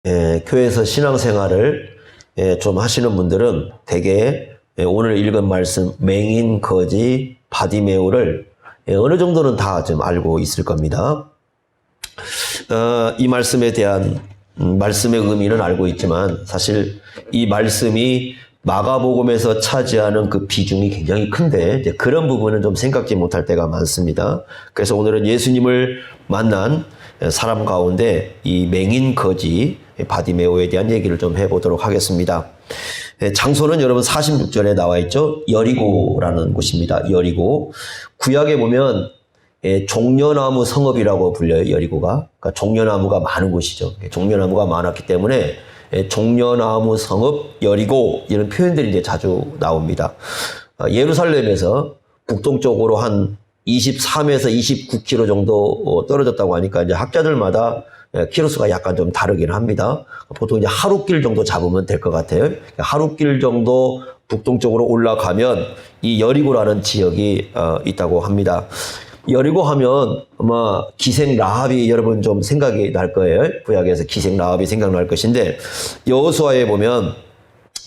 교회에서 신앙생활을 좀 하시는 분들은 대개 오늘 읽은 말씀 맹인, 거지, 바디메오를 어느 정도는 다 좀 알고 있을 겁니다. 이 말씀에 대한 말씀의 의미는 알고 있지만 사실 이 말씀이 마가복음에서 차지하는 그 비중이 굉장히 큰데 이제 그런 부분은 좀 생각지 못할 때가 많습니다. 그래서 오늘은 예수님을 만난 사람 가운데 이 맹인 거지 바디메오에 대한 얘기를 좀 해보도록 하겠습니다. 장소는 여러분 46절에 나와 있죠. 여리고라는 곳입니다. 여리고. 구약에 보면 종려나무 성읍이라고 불려요. 여리고가. 그러니까 종려나무가 많은 곳이죠. 종려나무가 많았기 때문에 종려나무 성읍 여리고 이런 표현들이 이제 자주 나옵니다. 예루살렘에서 북동쪽으로 한 23에서 29km 정도 떨어졌다고 하니까 이제 학자들마다 키로수가 약간 좀 다르긴 합니다. 보통 이제 하루길 정도 잡으면 될 것 같아요. 하루길 정도 북동쪽으로 올라가면 이 여리고라는 지역이 있다고 합니다. 여리고 하면 아마 기생 라합이 여러분 좀 생각이 날 거예요. 구약에서 기생 라합이 생각날 것인데 여호수아에 보면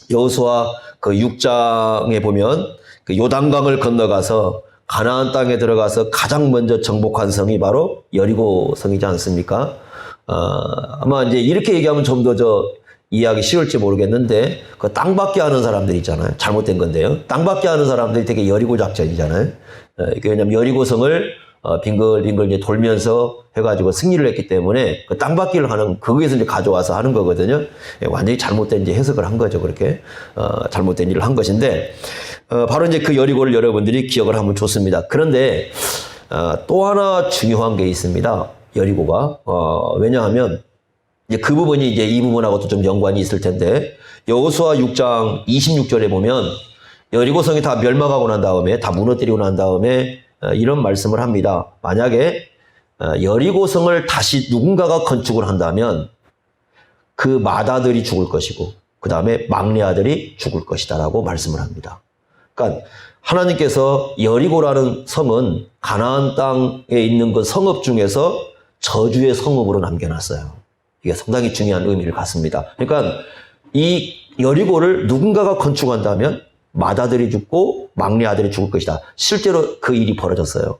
여호수아 그 6장에 보면 그 요단강을 건너가서 가나안 땅에 들어가서 가장 먼저 정복한 성이 바로 여리고 성이지 않습니까? 아마 이제 이렇게 얘기하면 좀 더 이해하기 쉬울지 모르겠는데 그 땅받기 하는 사람들 있잖아요. 잘못된 건데요. 땅받기 하는 사람들이 되게 여리고 작전이잖아요. 왜냐면 여리고 성을 빙글빙글 이제 돌면서 해가지고 승리를 했기 때문에 그 땅받기를 하는 거기에서 이제 가져와서 하는 거거든요. 완전히 잘못된 이제 해석을 한 거죠. 그렇게 잘못된 일을 한 것인데 바로 이제 그 여리고를 여러분들이 기억을 하면 좋습니다. 그런데 또 하나 중요한 게 있습니다. 여리고가 왜냐하면 이제 그 부분이 이제 이 부분하고도 좀 연관이 있을 텐데 여호수아 6장 26절에 보면 여리고성이 다 멸망하고 난 다음에 다 무너뜨리고 난 다음에 이런 말씀을 합니다. 만약에 여리고성을 다시 누군가가 건축을 한다면 그 맏아들이 죽을 것이고 그 다음에 막내 아들이 죽을 것이다라고 말씀을 합니다. 그러니까 하나님께서 여리고라는 성은 가나안 땅에 있는 그 성읍 중에서 저주의 성읍으로 남겨놨어요. 이게 상당히 중요한 의미를 갖습니다. 그러니까 이 여리고를 누군가가 건축한다면 맏아들이 죽고 막내 아들이 죽을 것이다. 실제로 그 일이 벌어졌어요.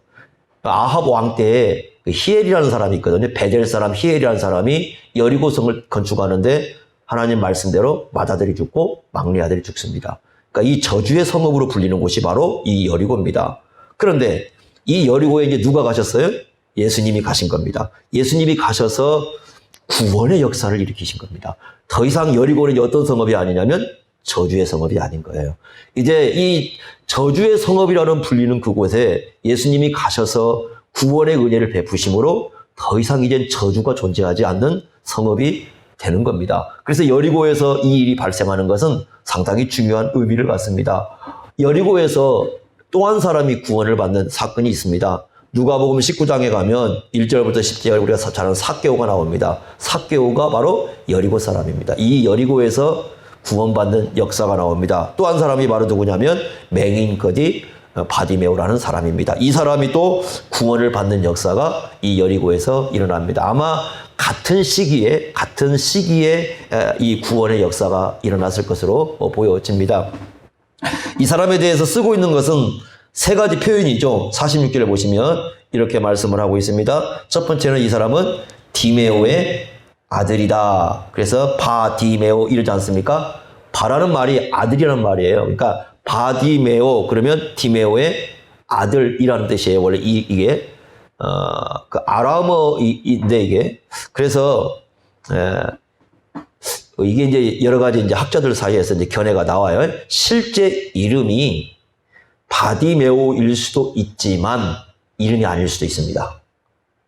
아합 왕 때에 히엘이라는 사람이 있거든요. 베델 사람 히엘이라는 사람이 여리고성을 건축하는데 하나님 말씀대로 맏아들이 죽고 막내 아들이 죽습니다. 그러니까 이 저주의 성읍으로 불리는 곳이 바로 이 여리고입니다. 그런데 이 여리고에 이제 누가 가셨어요? 예수님이 가신 겁니다. 예수님이 가셔서 구원의 역사를 일으키신 겁니다. 더 이상 여리고는 어떤 성읍이 아니냐면 저주의 성읍이 아닌 거예요. 이제 이 저주의 성읍이라는 불리는 그곳에 예수님이 가셔서 구원의 은혜를 베푸심으로 더 이상 이젠 저주가 존재하지 않는 성읍이 되는 겁니다. 그래서 여리고에서 이 일이 발생하는 것은 상당히 중요한 의미를 갖습니다. 여리고에서 또 한 사람이 구원을 받는 사건이 있습니다. 누가복음 19장에 가면 1절부터 10절 우리가 잘 아는 삭개오가 나옵니다. 삭개오가 바로 여리고 사람입니다. 이 여리고에서 구원받는 역사가 나옵니다. 또 한 사람이 바로 누구냐면 맹인 거지 바디메오라는 사람입니다. 이 사람이 또 구원을 받는 역사가 이 여리고에서 일어납니다. 아마 같은 시기에 이 구원의 역사가 일어났을 것으로 보여집니다. 이 사람에 대해서 쓰고 있는 것은 세 가지 표현이죠. 46절에 보시면 이렇게 말씀을 하고 있습니다. 첫 번째는 이 사람은 디메오의 아들이다. 그래서 바디메오 이러지 않습니까? 바라는 말이 아들이라는 말이에요. 그러니까 바디메오 그러면 디메오의 아들이라는 뜻이에요. 원래 이게 그 아람어인데 이게 그래서 이게 이제 여러 가지 이제 학자들 사이에서 이제 견해가 나와요. 실제 이름이 바디메오일 수도 있지만 이름이 아닐 수도 있습니다.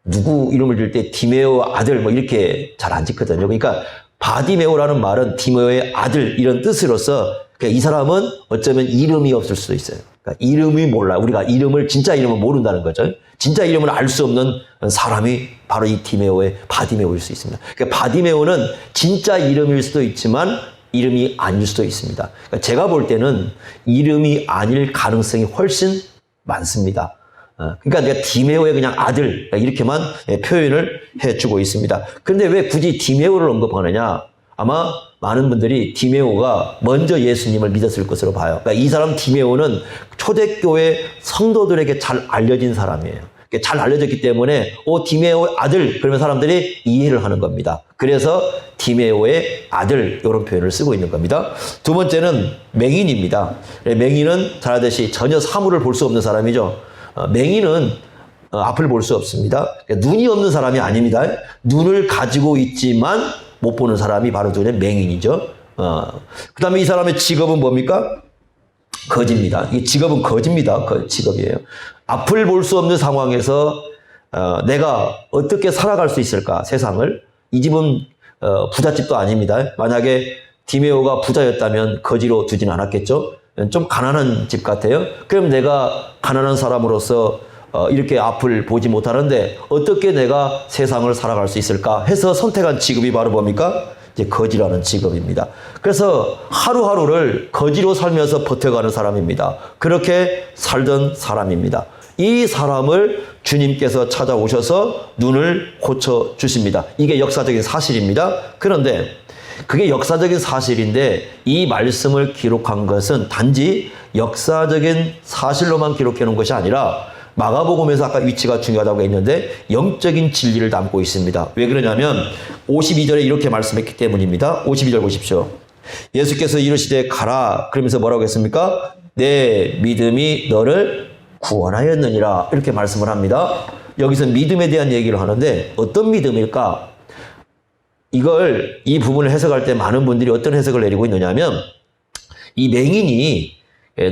누구 이름을 줄 때 디메오 아들 뭐 이렇게 잘 안 짓거든요. 그러니까 바디메오라는 말은 디메오의 아들 이런 뜻으로서 그러니까 이 사람은 어쩌면 이름이 없을 수도 있어요. 그러니까 이름이 몰라. 우리가 이름을 진짜 이름을 모른다는 거죠. 진짜 이름을 알 수 없는 사람이 바로 이 디메오의 바디메오일 수 있습니다. 그러니까 바디메오는 진짜 이름일 수도 있지만 이름이 아닐 수도 있습니다. 그러니까 제가 볼 때는 이름이 아닐 가능성이 훨씬 많습니다. 그러니까 내가 디메오의 그냥 아들 이렇게만 표현을 해주고 있습니다. 그런데 왜 굳이 디메오를 언급하느냐? 아마 많은 분들이 디메오가 먼저 예수님을 믿었을 것으로 봐요. 그러니까 이 사람 디메오는 초대교회 성도들에게 잘 알려진 사람이에요. 잘 알려졌기 때문에 디메오의 아들 그러면 사람들이 이해를 하는 겁니다. 그래서 디메오의 아들 이런 표현을 쓰고 있는 겁니다. 두 번째는 맹인입니다. 맹인은 잘 아듯이 전혀 사물을 볼 수 없는 사람이죠. 맹인은 앞을 볼 수 없습니다. 눈이 없는 사람이 아닙니다. 눈을 가지고 있지만 못 보는 사람이 바로 눈의 맹인이죠. 그 다음에 이 사람의 직업은 뭡니까? 거지입니다. 이 직업은 거지입니다. 직업이에요. 앞을 볼 수 없는 상황에서 내가 어떻게 살아갈 수 있을까? 세상을. 이 집은 부잣집도 아닙니다. 만약에 디메오가 부자였다면 거지로 두진 않았겠죠. 좀 가난한 집 같아요. 그럼 내가 가난한 사람으로서 이렇게 앞을 보지 못하는데 어떻게 내가 세상을 살아갈 수 있을까 해서 선택한 직업이 바로 뭡니까? 이제 거지라는 직업입니다. 그래서 하루하루를 거지로 살면서 버텨가는 사람입니다. 그렇게 살던 사람입니다. 이 사람을 주님께서 찾아오셔서 눈을 고쳐주십니다. 이게 역사적인 사실입니다. 그런데 그게 역사적인 사실인데 이 말씀을 기록한 것은 단지 역사적인 사실로만 기록해 놓은 것이 아니라 마가복음에서 아까 위치가 중요하다고 했는데 영적인 진리를 담고 있습니다. 왜 그러냐면 52절에 이렇게 말씀했기 때문입니다. 52절 보십시오. 예수께서 이르시되 가라. 그러면서 뭐라고 했습니까? 내 믿음이 너를 구원하였느니라. 이렇게 말씀을 합니다. 여기서 믿음에 대한 얘기를 하는데 어떤 믿음일까? 이 부분을 해석할 때 많은 분들이 어떤 해석을 내리고 있느냐면 이 맹인이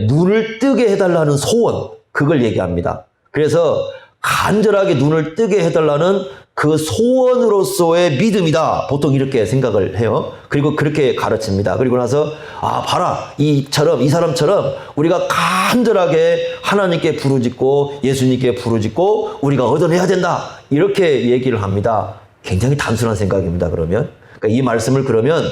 눈을 뜨게 해달라는 소원, 그걸 얘기합니다. 그래서 간절하게 눈을 뜨게 해달라는 그 소원으로서의 믿음이다. 보통 이렇게 생각을 해요. 그리고 그렇게 가르칩니다. 그리고 나서 봐라. 이 사람처럼 우리가 간절하게 하나님께 부르짖고 예수님께 부르짖고 우리가 얻어내야 된다. 이렇게 얘기를 합니다. 굉장히 단순한 생각입니다. 그러면 그러니까 이 말씀을 그러면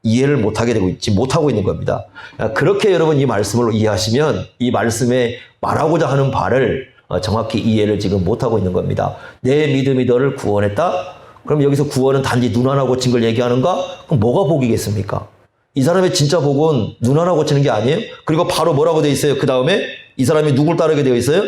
이해를 못하고 있는 겁니다. 그렇게 여러분 이 말씀을 이해하시면 이 말씀에 말하고자 하는 바를 정확히 이해를 지금 못하고 있는 겁니다. 내 믿음이 너를 구원했다? 그럼 여기서 구원은 단지 눈 하나 고친 걸 얘기하는가? 그럼 뭐가 복이겠습니까? 이 사람의 진짜 복은 눈 하나 고치는 게 아니에요? 그리고 바로 뭐라고 되어 있어요? 그 다음에 이 사람이 누굴 따르게 되어 있어요?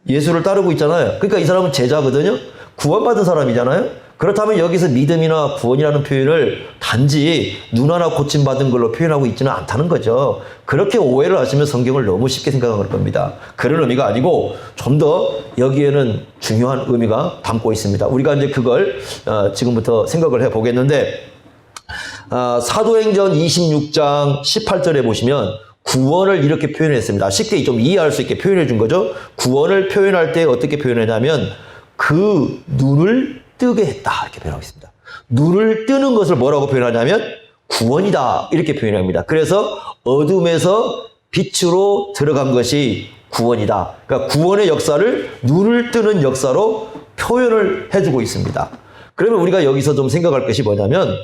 예수를 따르고 있잖아요. 그러니까 이 사람은 제자거든요. 구원받은 사람이잖아요. 그렇다면 여기서 믿음이나 구원이라는 표현을 단지 눈 하나 고침받은 걸로 표현하고 있지는 않다는 거죠. 그렇게 오해를 하시면 성경을 너무 쉽게 생각할 겁니다. 그런 의미가 아니고 좀 더 여기에는 중요한 의미가 담고 있습니다. 우리가 이제 그걸 지금부터 생각을 해보겠는데 사도행전 26장 18절에 보시면 구원을 이렇게 표현했습니다. 쉽게 좀 이해할 수 있게 표현해 준 거죠. 구원을 표현할 때 어떻게 표현하냐면 그 눈을 뜨게 했다 이렇게 표현하고 있습니다. 눈을 뜨는 것을 뭐라고 표현하냐면 구원이다 이렇게 표현합니다. 그래서 어둠에서 빛으로 들어간 것이 구원이다. 그러니까 구원의 역사를 눈을 뜨는 역사로 표현을 해주고 있습니다. 그러면 우리가 여기서 좀 생각할 것이 뭐냐면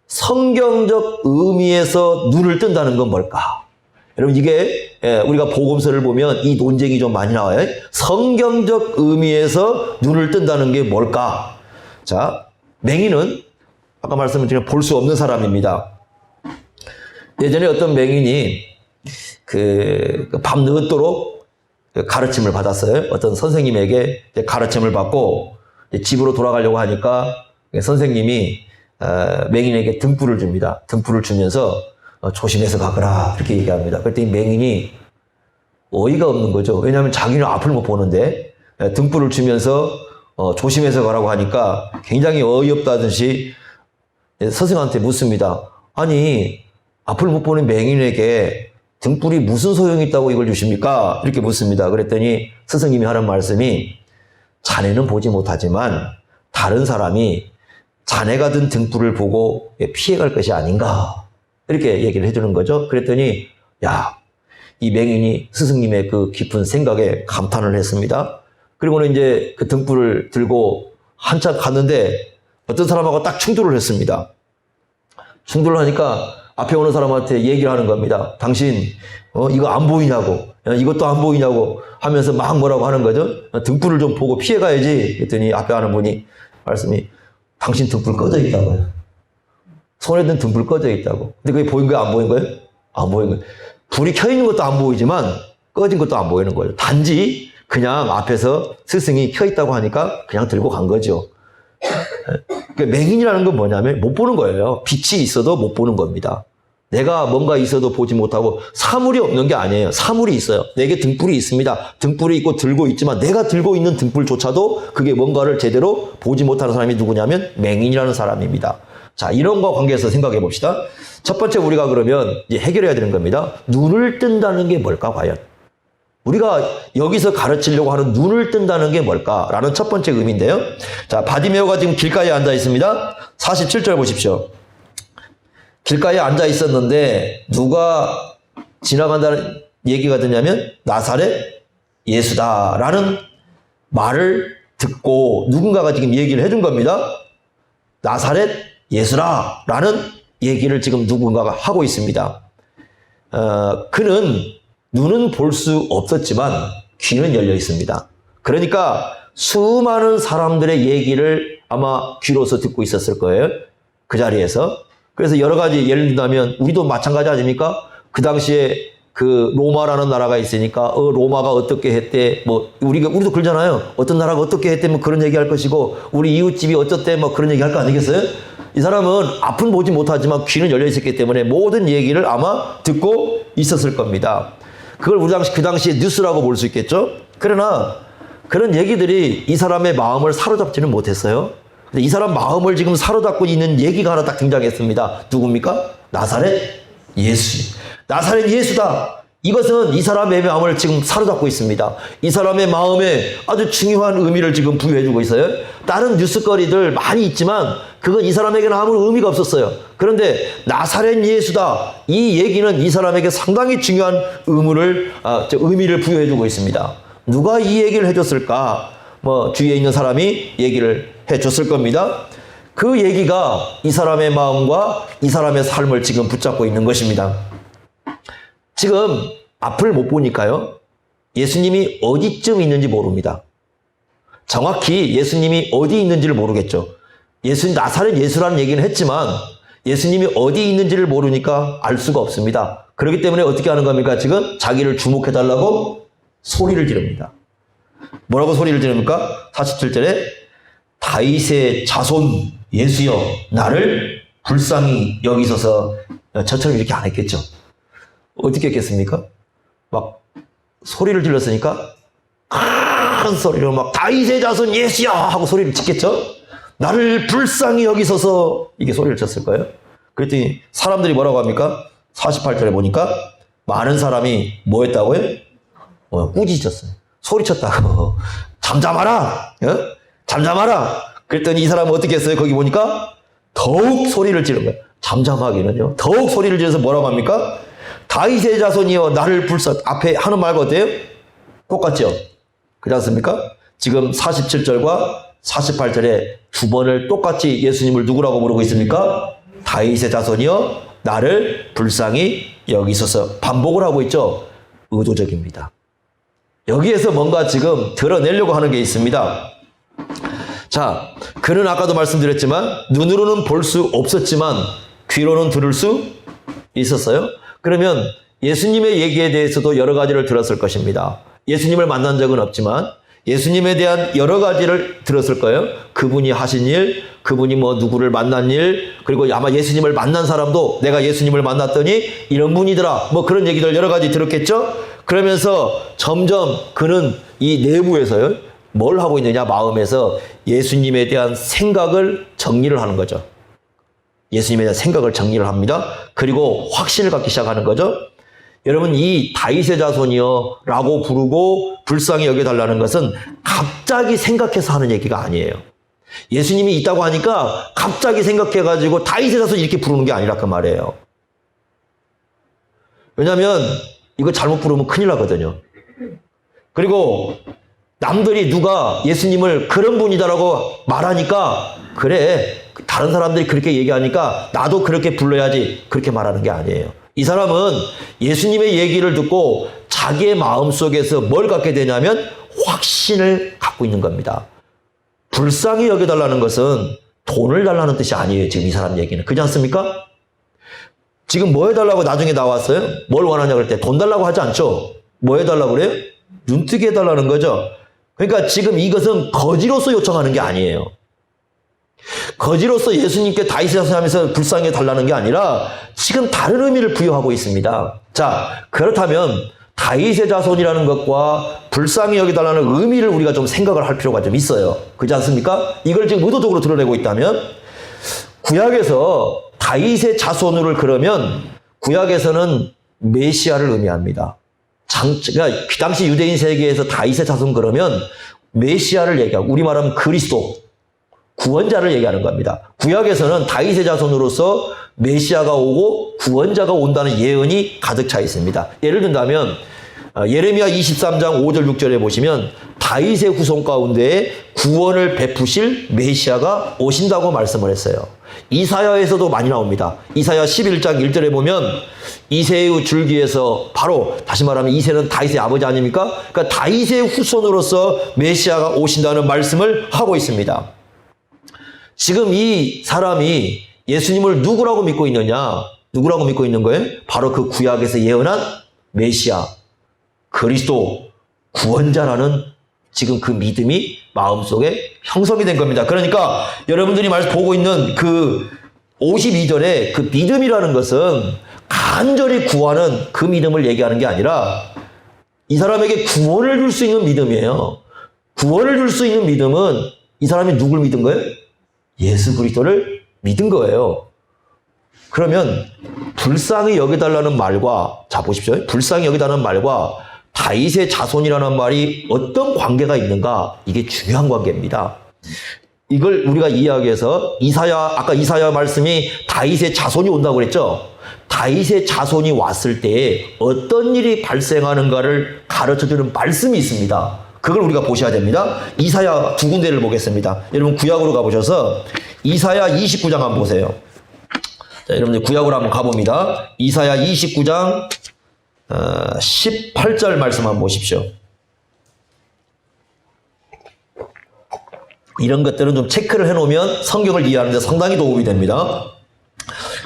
성경적 의미에서 눈을 뜬다는 건 뭘까? 여러분 이게 우리가 복음서를 보면 이 논쟁이 좀 많이 나와요. 성경적 의미에서 눈을 뜬다는 게 뭘까? 자, 맹인은 아까 말씀드린 볼 수 없는 사람입니다. 예전에 어떤 맹인이 밤 늦도록 가르침을 받았어요. 어떤 선생님에게 가르침을 받고 집으로 돌아가려고 하니까 선생님이 맹인에게 등불을 줍니다. 등불을 주면서 조심해서 가거라 이렇게 얘기합니다. 그랬더니 맹인이 어이가 없는 거죠. 왜냐하면 자기는 앞을 못 보는데 등불을 주면서 조심해서 가라고 하니까 굉장히 어이없다듯이 선생한테 묻습니다. 아니 앞을 못 보는 맹인에게 등불이 무슨 소용이 있다고 이걸 주십니까? 이렇게 묻습니다. 그랬더니 스승님이 하는 말씀이 자네는 보지 못하지만 다른 사람이 자네가 든 등불을 보고 피해갈 것이 아닌가 이렇게 얘기를 해주는 거죠. 그랬더니 이 맹인이 스승님의 그 깊은 생각에 감탄을 했습니다. 그리고는 이제 그 등불을 들고 한참 갔는데 어떤 사람하고 딱 충돌을 했습니다. 충돌을 하니까 앞에 오는 사람한테 얘기를 하는 겁니다. 당신 이거 안 보이냐고, 이것도 안 보이냐고 하면서 막 뭐라고 하는 거죠. 등불을 좀 보고 피해 가야지. 그랬더니 앞에 하는 분이 말씀이 당신 등불 꺼져 있다고요. 손에 든 등불 꺼져 있다고. 근데 그게 보인 거예요? 안 보인 거예요? 안 보인 거예요. 불이 켜 있는 것도 안 보이지만 꺼진 것도 안 보이는 거예요. 단지 그냥 앞에서 스승이 켜 있다고 하니까 그냥 들고 간 거죠. 그러니까 맹인이라는 건 뭐냐면 못 보는 거예요. 빛이 있어도 못 보는 겁니다. 내가 뭔가 있어도 보지 못하고 사물이 없는 게 아니에요. 사물이 있어요. 내게 등불이 있습니다. 등불이 있고 들고 있지만 내가 들고 있는 등불조차도 그게 뭔가를 제대로 보지 못하는 사람이 누구냐면 맹인이라는 사람입니다. 자, 이런 거 관계에서 생각해 봅시다. 첫 번째 우리가 그러면 이제 해결해야 되는 겁니다. 눈을 뜬다는 게 뭘까 과연? 우리가 여기서 가르치려고 하는 눈을 뜬다는 게 뭘까라는 첫 번째 의미인데요. 자, 바디메오가 지금 길가에 앉아 있습니다. 47절 보십시오. 길가에 앉아 있었는데 누가 지나간다는 얘기가 듣냐면 나사렛 예수다라는 말을 듣고 누군가가 지금 얘기를 해준 겁니다. 나사렛 예수라라는 얘기를 지금 누군가가 하고 있습니다. 그는 눈은 볼 수 없었지만 귀는 열려 있습니다. 그러니까 수많은 사람들의 얘기를 아마 귀로서 듣고 있었을 거예요. 그 자리에서. 그래서 여러 가지 예를 든다면 우리도 마찬가지 아닙니까? 그 당시에 그 로마라는 나라가 있으니까 로마가 어떻게 했대 뭐 우리도 그러잖아요. 어떤 나라가 어떻게 했대 뭐 그런 얘기할 것이고 우리 이웃집이 어떻대 뭐 그런 얘기 할 거 아니겠어요? 이 사람은 앞은 보지 못하지만 귀는 열려 있었기 때문에 모든 얘기를 아마 듣고 있었을 겁니다. 그걸 우리 그 당시에 뉴스라고 볼 수 있겠죠? 그러나 그런 얘기들이 이 사람의 마음을 사로잡지는 못했어요. 근데 이 사람 마음을 지금 사로잡고 있는 얘기가 하나 딱 등장했습니다. 누굽니까? 나사렛 예수. 나사렛 예수다. 이것은 이 사람의 마음을 지금 사로잡고 있습니다. 이 사람의 마음에 아주 중요한 의미를 지금 부여해주고 있어요. 다른 뉴스거리들 많이 있지만 그건 이 사람에게는 아무 의미가 없었어요. 그런데 나사렛 예수다. 이 얘기는 이 사람에게 상당히 중요한 의미를 부여해주고 있습니다. 누가 이 얘기를 해줬을까? 뭐 주위에 있는 사람이 얘기를 해줬을 겁니다. 그 얘기가 이 사람의 마음과 이 사람의 삶을 지금 붙잡고 있는 것입니다. 지금 앞을 못 보니까요. 예수님이 어디쯤 있는지 모릅니다. 정확히 예수님이 어디 있는지를 모르겠죠. 나사렛 예수라는 얘기는 했지만 예수님이 어디 있는지를 모르니까 알 수가 없습니다. 그렇기 때문에 어떻게 하는 겁니까? 지금 자기를 주목해달라고 소리를 지릅니다. 뭐라고 소리를 지릅니까? 47절에 다윗의 자손 예수여 나를 불쌍히 여기소서. 저처럼 이렇게 안 했겠죠. 어떻게 했겠습니까? 막 소리를 질렀으니까 큰 소리로 막 다윗의 자손 예수야 하고 소리를 짓겠죠. 나를 불쌍히 여기소서 이게 소리를 쳤을 거예요. 그랬더니 사람들이 뭐라고 합니까? 48절에 보니까 많은 사람이 뭐 했다고요? 꾸짖었어요. 소리쳤다고. 잠잠하라. 잠잠하라. 그랬더니 이 사람은 어떻게 했어요? 거기 보니까 더욱 소리를 지른 거예요. 잠잠하기는요. 더욱 소리를 지르서 뭐라고 합니까? 다윗의 자손이여 나를 앞에 하는 말과 어때요? 똑같죠? 그렇지 않습니까? 지금 47절과 48절에 두 번을 똑같이 예수님을 누구라고 부르고 있습니까? 다윗의 자손이여 나를 불쌍히 여기소서. 반복을 하고 있죠? 의도적입니다. 여기에서 뭔가 지금 드러내려고 하는 게 있습니다. 자, 그는 아까도 말씀드렸지만 눈으로는 볼 수 없었지만 귀로는 들을 수 있었어요. 그러면 예수님의 얘기에 대해서도 여러 가지를 들었을 것입니다. 예수님을 만난 적은 없지만 예수님에 대한 여러 가지를 들었을 거예요. 그분이 하신 일, 그분이 뭐 누구를 만난 일, 그리고 아마 예수님을 만난 사람도 내가 예수님을 만났더니 이런 분이더라. 뭐 그런 얘기들 여러 가지 들었겠죠? 그러면서 점점 그는 이 내부에서요. 뭘 하고 있느냐? 마음에서 예수님에 대한 생각을 정리를 하는 거죠. 예수님에 대한 생각을 정리를 합니다. 그리고 확신을 갖기 시작하는 거죠. 여러분 이 다윗의 자손이여 라고 부르고 불쌍히 여겨달라는 것은 갑자기 생각해서 하는 얘기가 아니에요. 예수님이 있다고 하니까 갑자기 생각해가지고 다윗의 자손 이렇게 부르는 게 아니라 그 말이에요. 왜냐하면 이거 잘못 부르면 큰일 나거든요. 그리고 남들이 누가 예수님을 그런 분이다라고 말하니까 그래 다른 사람들이 그렇게 얘기하니까 나도 그렇게 불러야지 그렇게 말하는 게 아니에요. 이 사람은 예수님의 얘기를 듣고 자기의 마음속에서 뭘 갖게 되냐면 확신을 갖고 있는 겁니다. 불쌍히 여겨달라는 것은 돈을 달라는 뜻이 아니에요. 지금 이 사람 얘기는. 그렇지 않습니까? 지금 뭐 해달라고 나중에 나왔어요? 뭘 원하냐 그럴 때 돈 달라고 하지 않죠? 뭐 해달라고 그래요? 눈뜨게 해달라는 거죠. 그러니까 지금 이것은 거지로서 요청하는 게 아니에요. 거지로서 예수님께 다윗의 자손하면서 불쌍히 해달라는 게 아니라 지금 다른 의미를 부여하고 있습니다. 자, 그렇다면 다윗의 자손이라는 것과 불쌍히 여기달라는 의미를 우리가 좀 생각을 할 필요가 좀 있어요. 그렇지 않습니까? 이걸 지금 의도적으로 드러내고 있다면 구약에서 다윗의 자손을 그러면 구약에서는 메시아를 의미합니다. 그러니까 그 당시 유대인 세계에서 다윗의 자손 그러면 메시아를 얘기하고 우리 말하면 그리스도 구원자를 얘기하는 겁니다. 구약에서는 다윗의 자손으로서 메시아가 오고 구원자가 온다는 예언이 가득 차 있습니다. 예를 든다면 예레미야 23장 5절 6절에 보시면 다윗의 후손 가운데 구원을 베푸실 메시아가 오신다고 말씀을 했어요. 이사야에서도 많이 나옵니다. 이사야 11장 1절에 보면 이새의 줄기에서 바로 다시 말하면 이새는 다윗의 아버지 아닙니까? 그러니까 다윗의 후손으로서 메시아가 오신다는 말씀을 하고 있습니다. 지금 이 사람이 예수님을 누구라고 믿고 있느냐? 누구라고 믿고 있는 거예요? 바로 그 구약에서 예언한 메시아, 그리스도, 구원자라는 지금 그 믿음이 마음속에 형성이 된 겁니다. 그러니까 여러분들이 보고 있는 그 52절에 그 믿음이라는 것은 간절히 구하는 그 믿음을 얘기하는 게 아니라 이 사람에게 구원을 줄 수 있는 믿음이에요. 구원을 줄 수 있는 믿음은 이 사람이 누굴 믿은 거예요? 예수 그리스도를 믿은 거예요. 그러면 불쌍히 여겨달라는 말과 자 보십시오. 불쌍히 여겨달라는 말과 다윗의 자손이라는 말이 어떤 관계가 있는가? 이게 중요한 관계입니다. 이걸 우리가 이해하기 위해서 아까 이사야 말씀이 다윗의 자손이 온다고 그랬죠? 다윗의 자손이 왔을 때 어떤 일이 발생하는가를 가르쳐주는 말씀이 있습니다. 그걸 우리가 보셔야 됩니다. 이사야 두 군데를 보겠습니다. 여러분 구약으로 가보셔서 이사야 29장 한번 보세요. 자, 여러분들 구약으로 한번 가봅니다. 이사야 29장 18절 말씀 한번 보십시오. 이런 것들은 좀 체크를 해놓으면 성경을 이해하는 데 상당히 도움이 됩니다.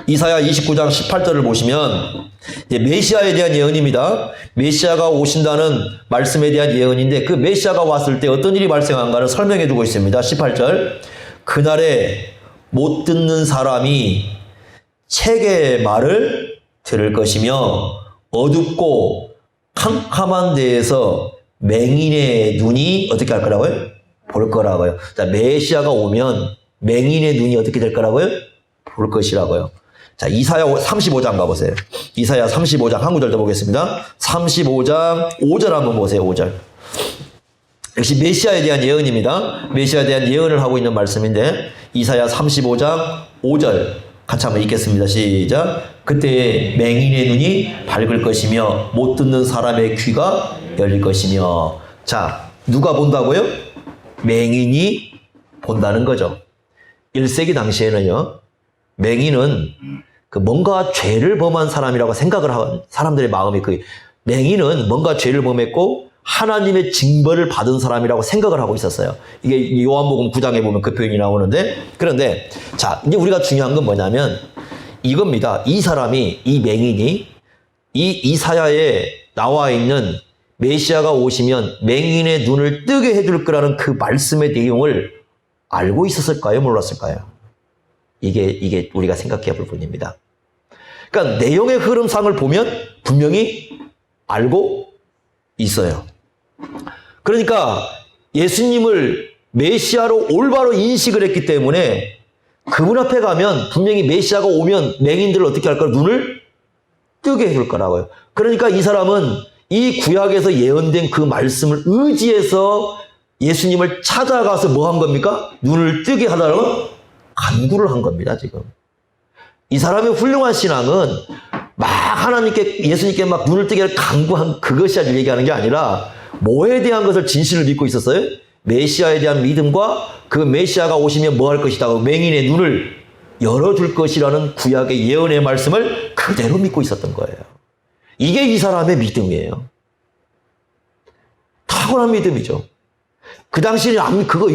이사야 29장 18절을 보시면 메시아에 대한 예언입니다. 메시아가 오신다는 말씀에 대한 예언인데 그 메시아가 왔을 때 어떤 일이 발생한가를 설명해 주고 있습니다. 18절 그날에 못 듣는 사람이 책의 말을 들을 것이며 어둡고 캄캄한 데에서 맹인의 눈이 어떻게 할 거라고요? 볼 거라고요. 자, 메시아가 오면 맹인의 눈이 어떻게 될 거라고요? 볼 것이라고요. 자, 이사야 35장 가보세요. 이사야 35장 한 구절 더 보겠습니다. 35장 5절 한번 보세요. 5절. 역시 메시아에 대한 예언입니다. 메시아에 대한 예언을 하고 있는 말씀인데 이사야 35장 5절 같이 한번 읽겠습니다. 시작. 그때 맹인의 눈이 밝을 것이며 못 듣는 사람의 귀가 열릴 것이며. 자, 누가 본다고요? 맹인이 본다는 거죠. 1세기 당시에는요, 맹인은 그 뭔가 죄를 범한 사람이라고 생각을 하는 사람들의 마음이 맹인은 뭔가 죄를 범했고 하나님의 징벌을 받은 사람이라고 생각을 하고 있었어요. 이게 요한복음 9장에 보면 그 표현이 나오는데, 그런데 자, 이제 우리가 중요한 건 뭐냐면 이겁니다. 이 사람이, 이 맹인이 이 이사야에 나와 있는 메시아가 오시면 맹인의 눈을 뜨게 해줄 거라는 그 말씀의 내용을 알고 있었을까요? 몰랐을까요? 이게 우리가 생각해야 할 부분입니다. 그러니까 내용의 흐름상을 보면 분명히 알고 있어요. 그러니까 예수님을 메시아로 올바로 인식을 했기 때문에 그분 앞에 가면 분명히 메시아가 오면 맹인들을 어떻게 할 거라? 눈을 뜨게 해줄 거라고요. 그러니까 이 사람은 이 구약에서 예언된 그 말씀을 의지해서 예수님을 찾아가서 뭐 한 겁니까? 눈을 뜨게 하다가 간구를 한 겁니다, 지금. 이 사람의 훌륭한 신앙은 막 하나님께, 예수님께 막 눈을 뜨게 간구한 그것이 아주 얘기하는 게 아니라 뭐에 대한 것을 진실을 믿고 있었어요? 메시아에 대한 믿음과 그 메시아가 오시면 뭐 할 것이다. 맹인의 눈을 열어줄 것이라는 구약의 예언의 말씀을 그대로 믿고 있었던 거예요. 이게 이 사람의 믿음이에요. 탁월한 믿음이죠. 그 당시에는 그거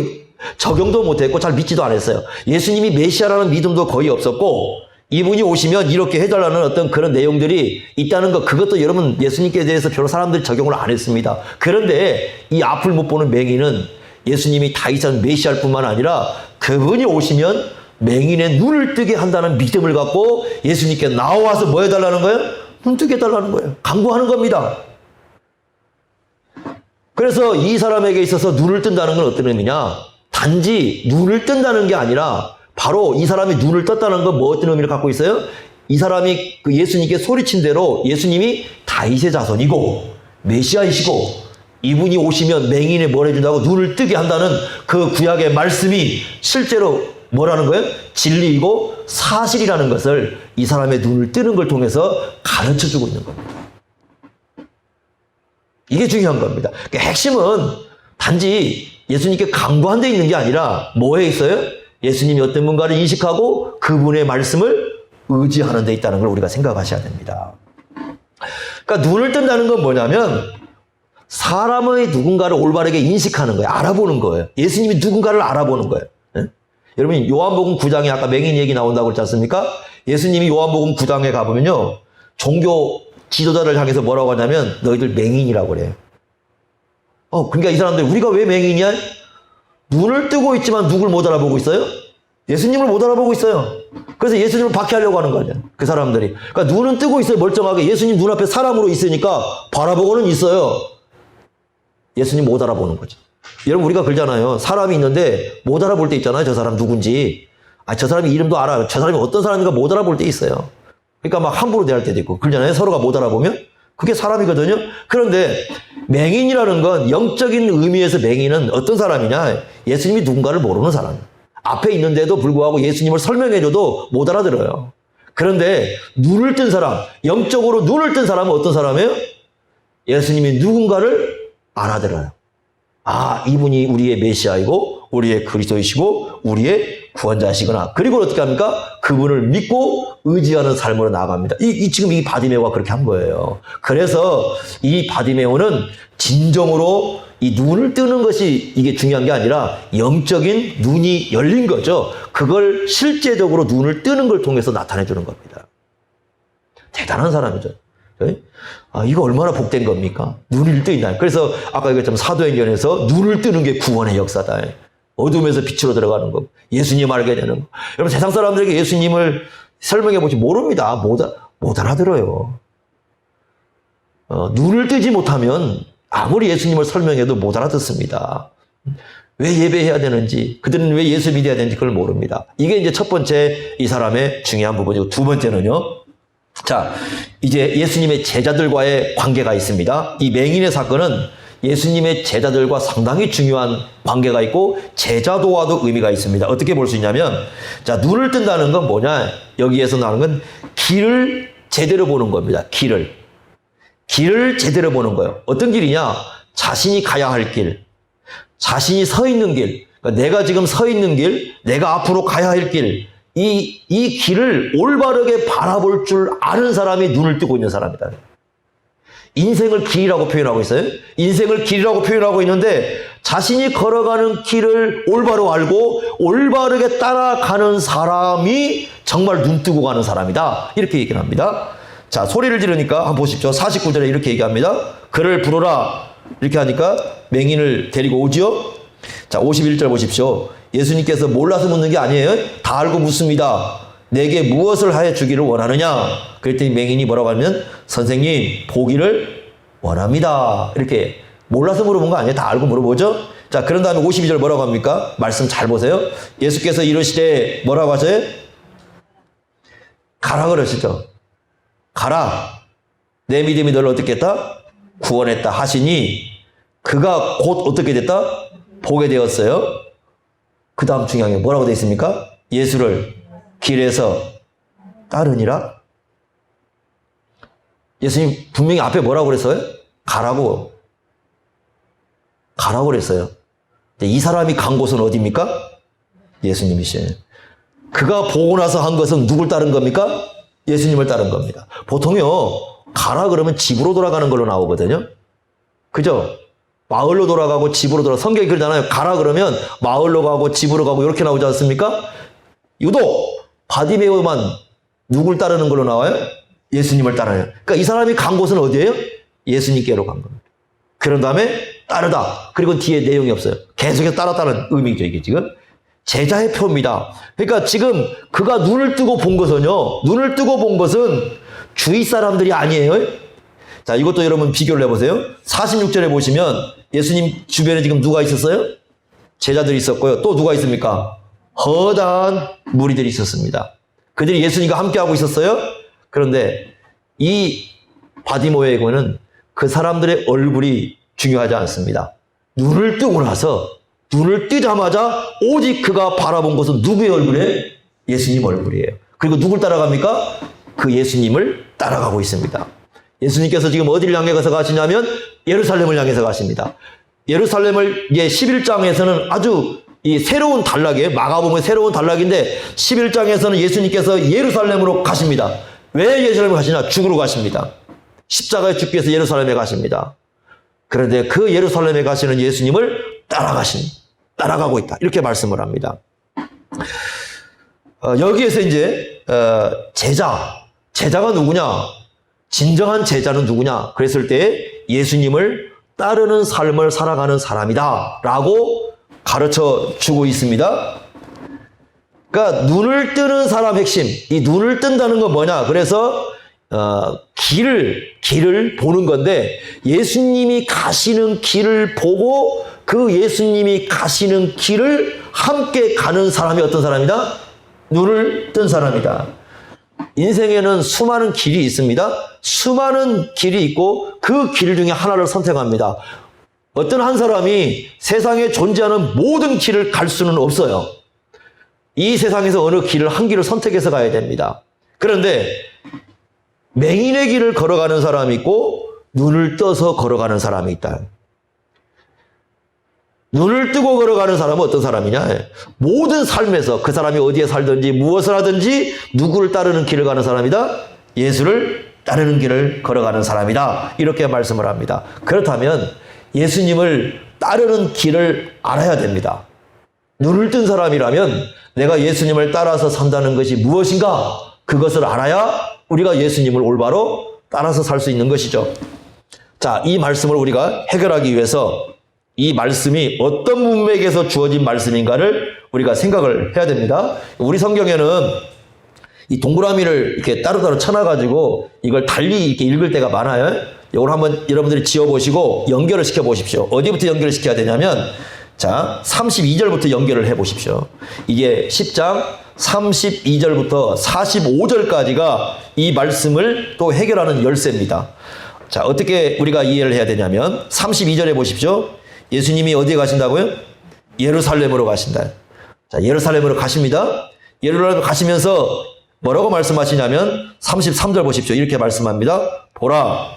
적용도 못했고 잘 믿지도 않았어요. 예수님이 메시아라는 믿음도 거의 없었고 이분이 오시면 이렇게 해달라는 어떤 그런 내용들이 있다는 것, 그것도 여러분 예수님께 대해서 별로 사람들이 적용을 안 했습니다. 그런데 이 앞을 못 보는 맹인은 예수님이 다윗은 메시아일 뿐만 아니라 그분이 오시면 맹인의 눈을 뜨게 한다는 믿음을 갖고 예수님께 나와서 뭐 해달라는 거예요? 눈 뜨게 해달라는 거예요. 강구하는 겁니다. 그래서 이 사람에게 있어서 눈을 뜬다는 건 어떤 의미냐? 단지 눈을 뜬다는 게 아니라 바로 이 사람이 눈을 떴다는 건 뭐 어떤 의미를 갖고 있어요? 이 사람이 그 예수님께 소리친 대로 예수님이 다윗의 자손이고 메시아이시고 이분이 오시면 맹인에 뭘 해준다고 눈을 뜨게 한다는 그 구약의 말씀이 실제로 뭐라는 거예요? 진리이고 사실이라는 것을 이 사람의 눈을 뜨는 걸 통해서 가르쳐주고 있는 겁니다. 이게 중요한 겁니다. 그러니까 핵심은 단지 예수님께 강구한 데 있는 게 아니라 뭐에 있어요? 예수님이 어떤 분가를 인식하고 그분의 말씀을 의지하는 데 있다는 걸 우리가 생각하셔야 됩니다. 그러니까 눈을 뜬다는 건 뭐냐면 사람의 누군가를 올바르게 인식하는 거예요. 알아보는 거예요. 예수님이 누군가를 알아보는 거예요. 네? 여러분 요한복음 9장에 아까 맹인 얘기 나온다고 그랬지 않습니까? 예수님이 요한복음 9장에 가보면요. 종교 지도자를 향해서 뭐라고 하냐면 너희들 맹인이라고 그래요. 그러니까 이 사람들 우리가 왜 맹인이야? 눈을 뜨고 있지만 누굴 못 알아보고 있어요? 예수님을 못 알아보고 있어요. 그래서 예수님을 박해하려고 하는 거죠. 그 사람들이. 그러니까 눈은 뜨고 있어요. 멀쩡하게. 예수님 눈앞에 사람으로 있으니까 바라보고는 있어요. 예수님 못 알아보는 거죠. 여러분 우리가 그러잖아요. 사람이 있는데 못 알아볼 때 있잖아요. 저 사람 누군지. 저 사람이 이름도 알아요. 저 사람이 어떤 사람인가 못 알아볼 때 있어요. 그러니까 막 함부로 대할 때도 있고 그러잖아요. 서로가 못 알아보면. 그게 사람이거든요. 그런데 맹인이라는 건 영적인 의미에서 맹인은 어떤 사람이냐? 예수님이 누군가를 모르는 사람. 앞에 있는데도 불구하고 예수님을 설명해줘도 못 알아들어요. 그런데 눈을 뜬 사람, 영적으로 눈을 뜬 사람은 어떤 사람이에요? 예수님이 누군가를 알아들어요. 이분이 우리의 메시아이고 우리의 그리스도이시고 우리의 구원자시구나. 그리고 어떻게 합니까? 그분을 믿고 의지하는 삶으로 나아갑니다. 지금 이 바디메오가 그렇게 한 거예요. 그래서 이 바디메오는 진정으로 이 눈을 뜨는 것이 이게 중요한 게 아니라 영적인 눈이 열린 거죠. 그걸 실제적으로 눈을 뜨는 걸 통해서 나타내 주는 겁니다. 대단한 사람이죠. 이거 얼마나 복된 겁니까? 눈을 뜨냐. 그래서 아까 얘기했지만 사도행전에서 눈을 뜨는 게 구원의 역사다. 어둠에서 빛으로 들어가는 거. 예수님 알게 되는 거. 여러분 세상 사람들에게 예수님을 설명해 보지 모릅니다. 못 알아들어요. 눈을 뜨지 못하면 아무리 예수님을 설명해도 못 알아듣습니다. 왜 예배해야 되는지, 그들은 왜 예수 믿어야 되는지 그걸 모릅니다. 이게 이제 첫 번째 이 사람의 중요한 부분이고, 두 번째는요. 자, 이제 예수님의 제자들과의 관계가 있습니다. 이 맹인의 사건은 예수님의 제자들과 상당히 중요한 관계가 있고 제자도와도 의미가 있습니다. 어떻게 볼 수 있냐면, 자, 눈을 뜬다는 건 뭐냐? 여기에서 나오는 건 길을 제대로 보는 겁니다. 길을 제대로 보는 거예요. 어떤 길이냐? 자신이 가야 할 길, 자신이 서 있는 길, 그러니까 내가 지금 서 있는 길, 내가 앞으로 가야 할 길, 이 길을 올바르게 바라볼 줄 아는 사람이 눈을 뜨고 있는 사람이다. 인생을 길이라고 표현하고 있어요. 인생을 길이라고 표현하고 있는데 자신이 걸어가는 길을 올바로 알고 올바르게 따라가는 사람이 정말 눈 뜨고 가는 사람이다. 이렇게 얘기를 합니다. 자, 소리를 지르니까 한번 보십시오. 49절에 이렇게 얘기합니다. 그를 부르라. 이렇게 하니까 맹인을 데리고 오지요. 자, 51절 보십시오. 예수님께서 몰라서 묻는 게 아니에요. 다 알고 묻습니다. 내게 무엇을 하여 주기를 원하느냐? 그랬더니 맹인이 뭐라고 하면, 선생님, 보기를 원합니다. 이렇게 몰라서 물어본 거 아니에요? 다 알고 물어보죠? 자, 그런 다음에 52절 뭐라고 합니까? 말씀 잘 보세요. 예수께서 이르시되 뭐라고 하세요? 가라 그러시죠. 가라. 내 믿음이 너를 어떻게 했다? 구원했다 하시니 그가 곧 어떻게 됐다? 보게 되었어요. 그 다음 중요한 게 뭐라고 되어 있습니까? 예수를 길에서 따르니라. 예수님 분명히 앞에 뭐라고 그랬어요? 가라고 그랬어요. 이 사람이 간 곳은 어디입니까? 예수님이시에요. 그가 보고 나서 한 것은 누굴 따른 겁니까? 예수님을 따른 겁니다. 보통요, 가라 그러면 집으로 돌아가는 걸로 나오거든요. 그죠? 마을로 돌아가고 집으로 돌아가고, 성경이 그러잖아요. 가라 그러면 마을로 가고 집으로 가고 이렇게 나오지 않습니까? 유독 바디메오만 누굴 따르는 걸로 나와요? 예수님을 따라요. 그러니까 이 사람이 간 곳은 어디예요? 예수님께로 간 겁니다. 그런 다음에 따르다. 그리고 뒤에 내용이 없어요. 계속해서 따랐다는 의미죠, 이게 지금. 제자의 표입니다. 그러니까 지금 그가 눈을 뜨고 본 것은요, 눈을 뜨고 본 것은 주위 사람들이 아니에요. 자, 이것도 여러분 비교를 해보세요. 46절에 보시면 예수님 주변에 지금 누가 있었어요? 제자들이 있었고요. 또 누가 있습니까? 허다한 무리들이 있었습니다. 그들이 예수님과 함께하고 있었어요. 그런데 이 바디메오에게는 그 사람들의 얼굴이 중요하지 않습니다. 눈을 뜨고 나서, 눈을 뜨자마자 오직 그가 바라본 것은 누구의 얼굴이에요? 예수님 얼굴이에요. 그리고 누굴 따라갑니까? 그 예수님을 따라가고 있습니다. 예수님께서 지금 어디를 향해서 가시냐면 예루살렘을 향해서 가십니다. 예루살렘을 11장에서는 아주 이 새로운 단락이에요. 마가복음의 새로운 단락인데 11장에서는 예수님께서 예루살렘으로 가십니다. 왜 예루살렘을 가시냐? 죽으러 가십니다. 십자가에 죽기 위해서 예루살렘에 가십니다. 그런데 그 예루살렘에 가시는 예수님을 따라가고 있다. 이렇게 말씀을 합니다. 여기에서 이제 제자가 누구냐? 진정한 제자는 누구냐? 그랬을 때 예수님을 따르는 삶을 살아가는 사람이다 라고 가르쳐 주고 있습니다. 그러니까 눈을 뜨는 사람 핵심, 이 눈을 뜬다는 건 뭐냐? 그래서 길을 보는 건데, 예수님이 가시는 길을 보고 그 예수님이 가시는 길을 함께 가는 사람이 어떤 사람이다? 눈을 뜬 사람이다. 인생에는 수많은 길이 있습니다. 수많은 길이 있고 그 길 중에 하나를 선택합니다. 어떤 한 사람이 세상에 존재하는 모든 길을 갈 수는 없어요. 이 세상에서 어느 길을 한 길을 선택해서 가야 됩니다. 그런데 맹인의 길을 걸어가는 사람이 있고 눈을 떠서 걸어가는 사람이 있다. 눈을 뜨고 걸어가는 사람은 어떤 사람이냐? 모든 삶에서 그 사람이 어디에 살든지 무엇을 하든지 누구를 따르는 길을 가는 사람이다? 예수를 따르는 길을 걸어가는 사람이다. 이렇게 말씀을 합니다. 그렇다면 예수님을 따르는 길을 알아야 됩니다. 눈을 뜬 사람이라면 내가 예수님을 따라서 산다는 것이 무엇인가? 그것을 알아야 우리가 예수님을 올바로 따라서 살 수 있는 것이죠. 자, 이 말씀을 우리가 해결하기 위해서 이 말씀이 어떤 문맥에서 주어진 말씀인가를 우리가 생각을 해야 됩니다. 우리 성경에는 이 동그라미를 이렇게 따로따로 쳐놔가지고 이걸 달리 이렇게 읽을 때가 많아요. 이걸 한번 여러분들이 지어보시고 연결을 시켜 보십시오. 어디부터 연결을 시켜야 되냐면, 자, 32절부터 연결을 해 보십시오. 이게 10장 32절부터 45절까지가 이 말씀을 또 해결하는 열쇠입니다. 자, 어떻게 우리가 이해를 해야 되냐면 32절에 보십시오. 예수님이 어디에 가신다고요? 예루살렘으로 가신다. 자, 예루살렘으로 가십니다. 예루살렘으로 가시면서 뭐라고 말씀하시냐면 33절 보십시오. 이렇게 말씀합니다. 보라,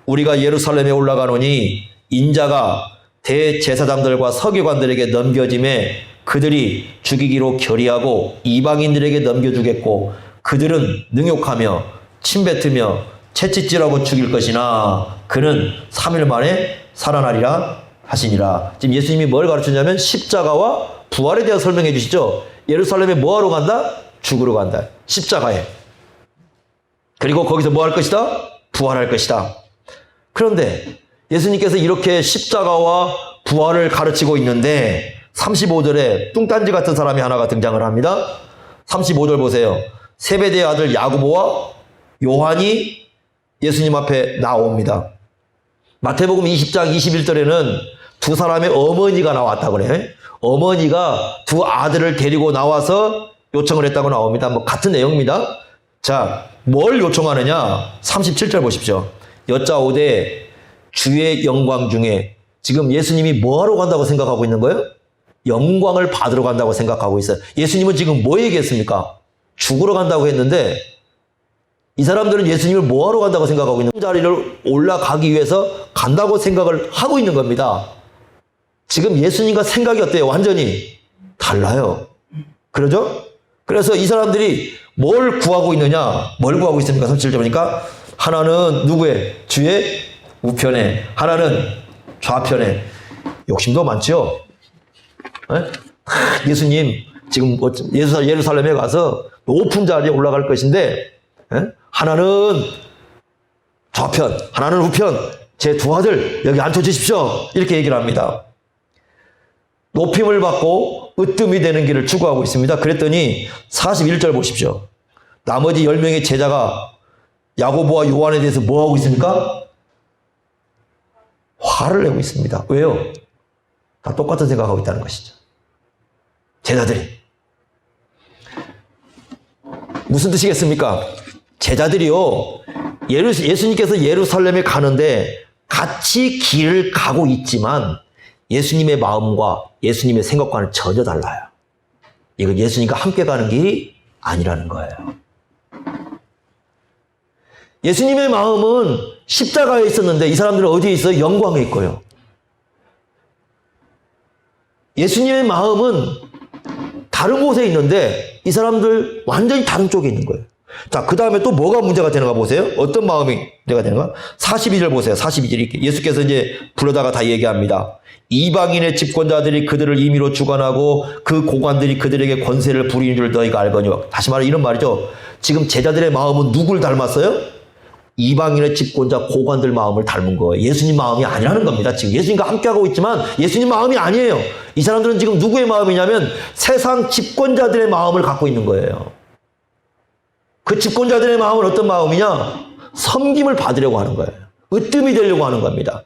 우리가 예루살렘에 올라가노니 인자가 대제사장들과 서기관들에게 넘겨짐에 그들이 죽이기로 결의하고 이방인들에게 넘겨주겠고 그들은 능욕하며 침뱉으며 채찍질하고 죽일 것이나 그는 3일 만에 살아나리라 하시니라. 지금 예수님이 뭘 가르치냐면 십자가와 부활에 대해 설명해 주시죠. 예루살렘에 뭐하러 간다? 죽으러 간다. 십자가에. 그리고 거기서 뭐 할 것이다? 부활할 것이다. 그런데 예수님께서 이렇게 십자가와 부활을 가르치고 있는데 35절에 뚱딴지 같은 사람이 하나가 등장을 합니다. 35절 보세요. 세베대의 아들 야고보와 요한이 예수님 앞에 나옵니다. 마태복음 20장 21절에는 두 사람의 어머니가 나왔다고 그래요. 어머니가 두 아들을 데리고 나와서 요청을 했다고 나옵니다. 뭐 같은 내용입니다. 자, 뭘 요청하느냐? 37절 보십시오. 여짜오되 주의 영광 중에, 지금 예수님이 뭐하러 간다고 생각하고 있는 거예요? 영광을 받으러 간다고 생각하고 있어요. 예수님은 지금 뭐 얘기했습니까? 죽으러 간다고 했는데 이 사람들은 예수님을 뭐하러 간다고 생각하고 있는, 자리를 올라가기 위해서 간다고 생각을 하고 있는 겁니다. 지금 예수님과 생각이 어때요? 완전히 달라요. 그러죠? 그래서 이 사람들이 뭘 구하고 있느냐? 뭘 구하고 있습니까? 37절 보니까 하나는 누구의? 주의 우편에, 하나는 좌편에. 욕심도 많죠? 예수님 지금 예루살렘에 가서 높은 자리에 올라갈 것인데 하나는 좌편, 하나는 우편, 제 두 아들 여기 앉혀주십시오. 이렇게 얘기를 합니다. 높임을 받고 으뜸이 되는 길을 추구하고 있습니다. 그랬더니 41절 보십시오. 나머지 10명의 제자가 야고보와 요한에 대해서 뭐 하고 있습니까? 화를 내고 있습니다. 왜요? 다 똑같은 생각하고 있다는 것이죠. 제자들이. 무슨 뜻이겠습니까? 제자들이요, 예수님께서 예루살렘에 가는데 같이 길을 가고 있지만 예수님의 마음과 예수님의 생각과는 전혀 달라요. 이건 예수님과 함께 가는 길이 아니라는 거예요. 예수님의 마음은 십자가에 있었는데 이 사람들은 어디에 있어요? 영광에 있고요. 예수님의 마음은 다른 곳에 있는데 이 사람들 완전히 다른 쪽에 있는 거예요. 자, 그 다음에 또 뭐가 문제가 되는가 보세요. 어떤 마음이 문제가 되는가? 42절 보세요. 42절 이렇게 예수께서 이제 불러다가 다 얘기합니다. 이방인의 집권자들이 그들을 임의로 주관하고 그 고관들이 그들에게 권세를 부리는 줄 너희가 알거니와. 다시 말해 이런 말이죠. 지금 제자들의 마음은 누굴 닮았어요? 이방인의 집권자 고관들 마음을 닮은 거예요. 예수님 마음이 아니라는 겁니다. 지금 예수님과 함께하고 있지만 예수님 마음이 아니에요. 이 사람들은 지금 누구의 마음이냐면 세상 집권자들의 마음을 갖고 있는 거예요. 그 집권자들의 마음은 어떤 마음이냐? 섬김을 받으려고 하는 거예요. 으뜸이 되려고 하는 겁니다.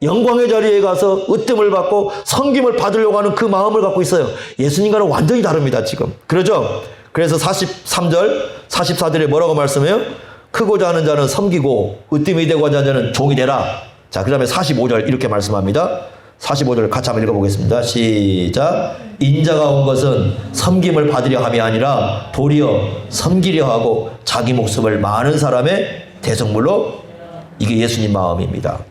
영광의 자리에 가서 으뜸을 받고 섬김을 받으려고 하는 그 마음을 갖고 있어요. 예수님과는 완전히 다릅니다, 지금. 그러죠? 그래서 43절, 44절에 뭐라고 말씀해요? 크고자 하는 자는 섬기고 으뜸이 되고자 하는 자는 종이 되라. 자, 그 다음에 45절 이렇게 말씀합니다. 45절 같이 한번 읽어보겠습니다. 시작. 인자가 온 것은 섬김을 받으려 함이 아니라 도리어 섬기려 하고 자기 목숨을 많은 사람의 대성물로. 이게 예수님 마음입니다.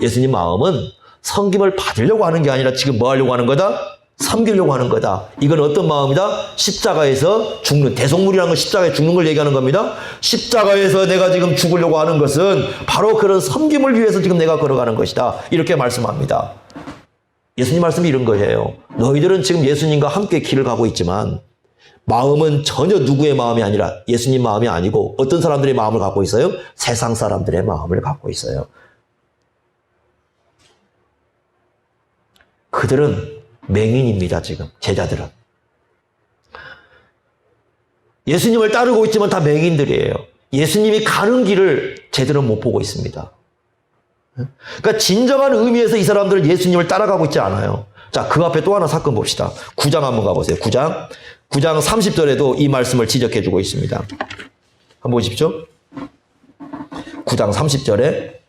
예수님 마음은 섬김을 받으려고 하는 게 아니라 지금 뭐 하려고 하는 거다? 섬기려고 하는 거다. 이건 어떤 마음이다? 십자가에서 죽는, 대속물이라는 건 십자가에 죽는 걸 얘기하는 겁니다. 십자가에서 내가 지금 죽으려고 하는 것은 바로 그런 섬김을 위해서 지금 내가 걸어가는 것이다. 이렇게 말씀합니다. 예수님 말씀이 이런 거예요. 너희들은 지금 예수님과 함께 길을 가고 있지만 마음은 전혀 누구의 마음이 아니라 예수님 마음이 아니고 어떤 사람들의 마음을 갖고 있어요? 세상 사람들의 마음을 갖고 있어요. 그들은 맹인입니다, 지금. 제자들은. 예수님을 따르고 있지만 다 맹인들이에요. 예수님이 가는 길을 제대로 못 보고 있습니다. 그러니까 진정한 의미에서 이 사람들은 예수님을 따라가고 있지 않아요. 자, 그 앞에 또 하나 사건 봅시다. 9장 한번 가보세요. 9장 30절에도 이 말씀을 지적해 주고 있습니다. 한번 보십시오. 9장 30절에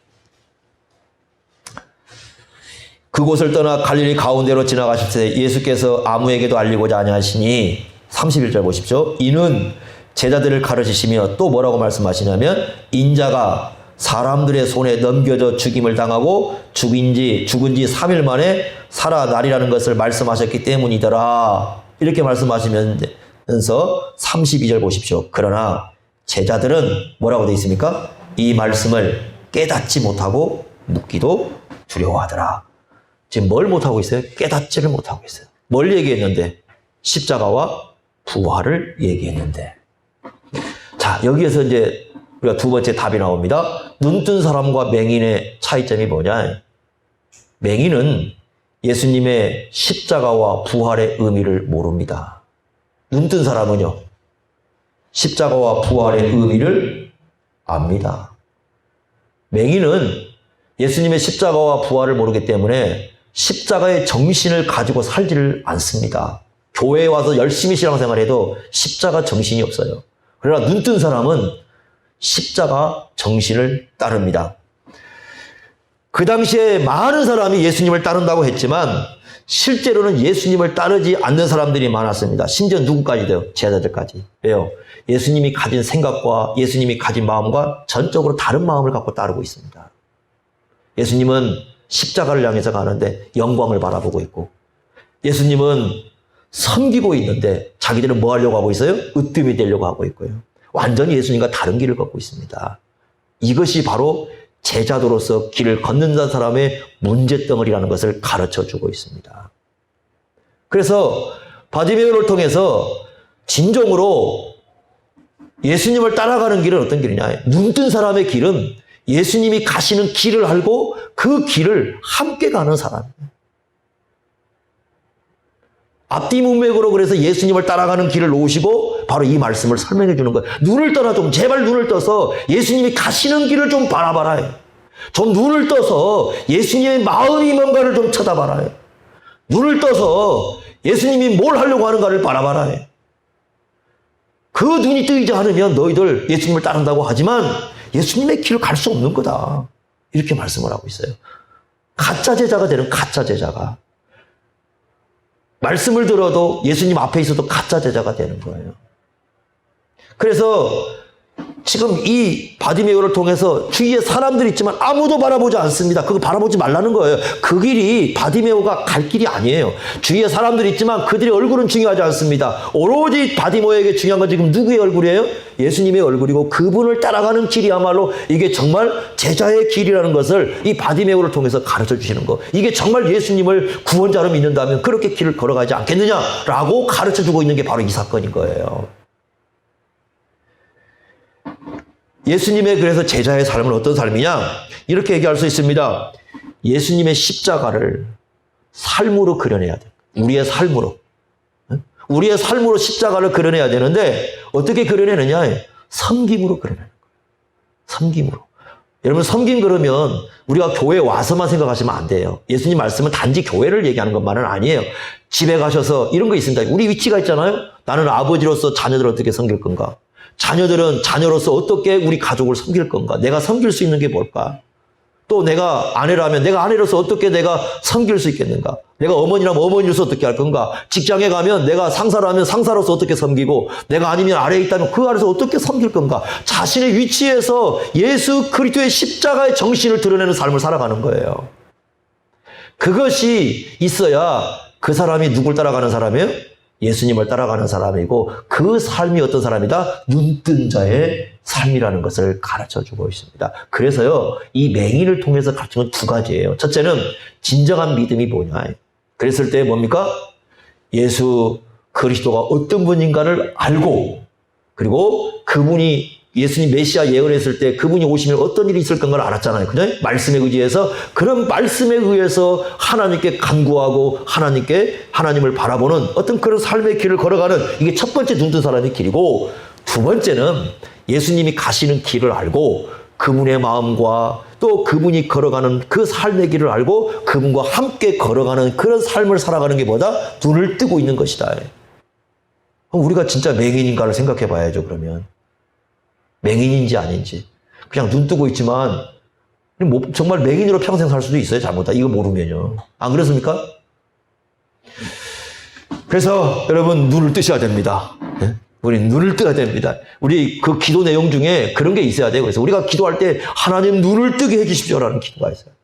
그곳을 떠나 갈릴리 가운데로 지나가실 때 예수께서 아무에게도 알리고자 아니하시니 31절 보십시오. 이는 제자들을 가르치시며 또 뭐라고 말씀하시냐면 인자가 사람들의 손에 넘겨져 죽임을 당하고 죽은 지 3일 만에 살아나리라는 것을 말씀하셨기 때문이더라. 이렇게 말씀하시면서 32절 보십시오. 그러나 제자들은 뭐라고 되어 있습니까? 이 말씀을 깨닫지 못하고 묻기도 두려워하더라. 지금 뭘 못하고 있어요? 깨닫지를 못하고 있어요. 뭘 얘기했는데? 십자가와 부활을 얘기했는데. 자, 여기에서 이제 우리가 두 번째 답이 나옵니다. 눈뜬 사람과 맹인의 차이점이 뭐냐? 맹인은 예수님의 십자가와 부활의 의미를 모릅니다. 눈뜬 사람은요, 십자가와 부활의 의미를 압니다. 맹인은 예수님의 십자가와 부활을 모르기 때문에 십자가의 정신을 가지고 살지를 않습니다. 교회에 와서 열심히 신앙생활해도 십자가 정신이 없어요. 그러나 눈뜬 사람은 십자가 정신을 따릅니다. 그 당시에 많은 사람이 예수님을 따른다고 했지만 실제로는 예수님을 따르지 않는 사람들이 많았습니다. 심지어 누구까지도요? 제자들까지. 왜요? 예수님이 가진 생각과 예수님이 가진 마음과 전적으로 다른 마음을 갖고 따르고 있습니다. 예수님은 십자가를 향해서 가는데 영광을 바라보고 있고, 예수님은 섬기고 있는데 자기들은 뭐 하려고 하고 있어요? 으뜸이 되려고 하고 있고요. 완전히 예수님과 다른 길을 걷고 있습니다. 이것이 바로 제자도로서 길을 걷는 사람의 문제덩어리라는 것을 가르쳐주고 있습니다. 그래서 바디메오를 통해서 진정으로 예수님을 따라가는 길은 어떤 길이냐? 눈뜬 사람의 길은 예수님이 가시는 길을 알고 그 길을 함께 가는 사람이에요. 앞뒤 문맥으로 그래서 예수님을 따라가는 길을 놓으시고 바로 이 말씀을 설명해 주는 거예요. 눈을 떠나 좀 제발 눈을 떠서 예수님이 가시는 길을 좀 바라봐라. 좀 눈을 떠서 예수님의 마음이 뭔가를 좀 쳐다봐라. 눈을 떠서 예수님이 뭘 하려고 하는가를 바라봐라. 그 눈이 뜨이지 않으면 너희들 예수님을 따른다고 하지만 예수님의 길을 갈 수 없는 거다. 이렇게 말씀을 하고 있어요. 가짜 제자가 되는 가짜 제자가. 말씀을 들어도 예수님 앞에 있어도 가짜 제자가 되는 거예요. 그래서 지금 이 바디메오를 통해서 주위에 사람들이 있지만 아무도 바라보지 않습니다. 그거 바라보지 말라는 거예요. 그 길이 바디메오가 갈 길이 아니에요. 주위에 사람들이 있지만 그들의 얼굴은 중요하지 않습니다. 오로지 바디메오에게 중요한 건 지금 누구의 얼굴이에요? 예수님의 얼굴이고 그분을 따라가는 길이야말로 이게 정말 제자의 길이라는 것을 이 바디메오를 통해서 가르쳐 주시는 거. 이게 정말 예수님을 구원자로 믿는다면 그렇게 길을 걸어가지 않겠느냐라고 가르쳐 주고 있는 게 바로 이 사건인 거예요. 예수님의 그래서 제자의 삶은 어떤 삶이냐? 이렇게 얘기할 수 있습니다. 예수님의 십자가를 삶으로 그려내야 돼. 우리의 삶으로. 우리의 삶으로 십자가를 그려내야 되는데 어떻게 그려내느냐? 섬김으로 그려내는 거예요. 섬김으로. 여러분 섬김 그러면 우리가 교회에 와서만 생각하시면 안 돼요. 예수님 말씀은 단지 교회를 얘기하는 것만은 아니에요. 집에 가셔서 이런 거 있습니다. 우리 위치가 있잖아요. 나는 아버지로서 자녀들을 어떻게 섬길 건가? 자녀들은 자녀로서 어떻게 우리 가족을 섬길 건가? 내가 섬길 수 있는 게 뭘까? 또 내가 아내라면 내가 아내로서 어떻게 내가 섬길 수 있겠는가? 내가 어머니라면 어머니로서 어떻게 할 건가? 직장에 가면 내가 상사라면 상사로서 어떻게 섬기고 내가 아니면 아래에 있다면 그 아래에서 어떻게 섬길 건가? 자신의 위치에서 예수 그리스도의 십자가의 정신을 드러내는 삶을 살아가는 거예요. 그것이 있어야 그 사람이 누굴 따라가는 사람이에요? 예수님을 따라가는 사람이고 그 삶이 어떤 사람이다? 눈뜬 자의 삶이라는 것을 가르쳐주고 있습니다. 그래서요, 이 맹인을 통해서 가르치는 건 두 가지예요. 첫째는 진정한 믿음이 뭐냐. 그랬을 때 뭡니까? 예수 그리스도가 어떤 분인가를 알고 그리고 그분이 예수님 메시아 예언했을 때 그분이 오시면 어떤 일이 있을 건가를 알았잖아요. 그죠? 말씀에 의지해서 그런 말씀에 의해서 하나님께 간구하고 하나님을 바라보는 어떤 그런 삶의 길을 걸어가는 이게 첫 번째 눈뜬 사람의 길이고 두 번째는 예수님이 가시는 길을 알고 그분의 마음과 또 그분이 걸어가는 그 삶의 길을 알고 그분과 함께 걸어가는 그런 삶을 살아가는 게 뭐다? 눈을 뜨고 있는 것이다. 그럼 우리가 진짜 맹인인가를 생각해 봐야죠, 그러면. 맹인인지 아닌지. 그냥 눈 뜨고 있지만 정말 맹인으로 평생 살 수도 있어요. 잘못하다. 이거 모르면요. 안 그렇습니까? 그래서 여러분 눈을 뜨셔야 됩니다. 네? 우리 눈을 떠야 됩니다. 우리 그 기도 내용 중에 그런 게 있어야 돼요. 그래서 우리가 기도할 때 하나님 눈을 뜨게 해주십시오라는 기도가 있어요.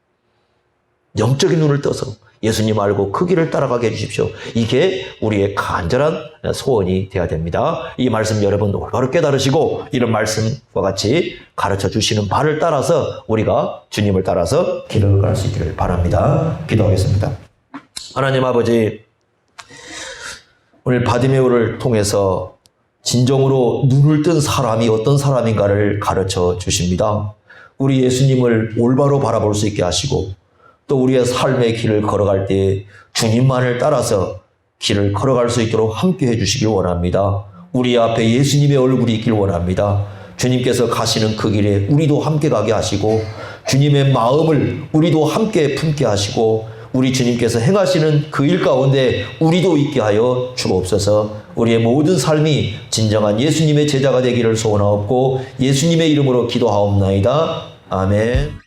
영적인 눈을 떠서 예수님 알고 그 길을 따라가게 해주십시오. 이게 우리의 간절한 소원이 되어야 됩니다. 이 말씀 여러분 올바로 깨달으시고 이런 말씀과 같이 가르쳐 주시는 바를 따라서 우리가 주님을 따라서 길을 갈 수 있기를 바랍니다. 기도하겠습니다. 하나님 아버지, 오늘 바디메오를 통해서 진정으로 눈을 뜬 사람이 어떤 사람인가를 가르쳐 주십니다. 우리 예수님을 올바로 바라볼 수 있게 하시고 또 우리의 삶의 길을 걸어갈 때 주님만을 따라서 길을 걸어갈 수 있도록 함께 해주시길 원합니다. 우리 앞에 예수님의 얼굴이 있길 원합니다. 주님께서 가시는 그 길에 우리도 함께 가게 하시고 주님의 마음을 우리도 함께 품게 하시고 우리 주님께서 행하시는 그 일 가운데 우리도 있게 하여 주옵소서. 우리의 모든 삶이 진정한 예수님의 제자가 되기를 소원하옵고 예수님의 이름으로 기도하옵나이다. 아멘.